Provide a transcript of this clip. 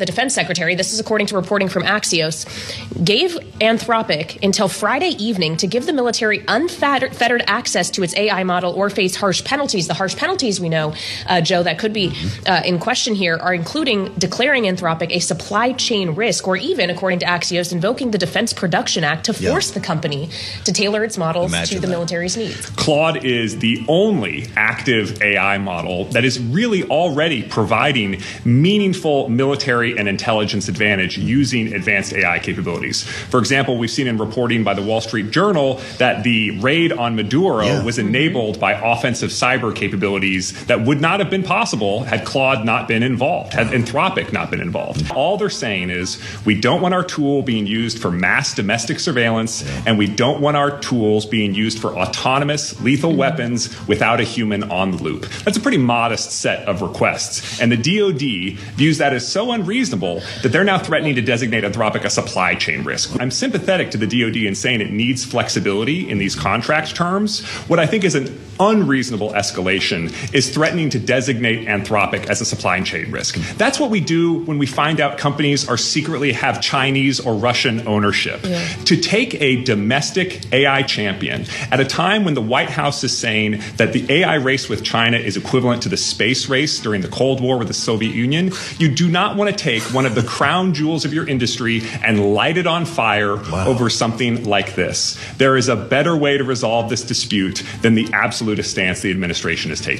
The defense secretary, this is according to reporting from Axios, gave Anthropic until Friday evening to give the military unfettered access to its AI model or face harsh penalties. The harsh penalties we know, Joe, that could be in question here are including declaring Anthropic a supply chain risk, or even, according to Axios, invoking the Defense Production Act to force the company to tailor its models to the military's needs. Claude is the only active AI model that is really already providing meaningful military and intelligence advantage using advanced AI capabilities. For example, we've seen in reporting by the Wall Street Journal that the raid on Maduro was enabled by offensive cyber capabilities that would not have been possible had Claude not been involved, had Anthropic not been involved. All they're saying is we don't want our tool being used for mass domestic surveillance, and we don't want our tools being used for autonomous lethal weapons without a human on the loop. That's a pretty modest set of requests, and the DoD views that as so unreasonable that they're now threatening to designate Anthropic a supply chain risk. I'm sympathetic to the DoD in saying it needs flexibility in these contract terms. What I think is an unreasonable escalation is threatening to designate Anthropic as a supply chain risk. That's what we do when we find out companies are secretly have Chinese or Russian ownership. To take a domestic AI champion at a time when the White House is saying that the AI race with China is equivalent to the space race during the Cold War with the Soviet Union, you do not want to take one of the crown jewels of your industry and light it on fire over something like this. There is a better way to resolve this dispute than the absolutist stance the administration is taking.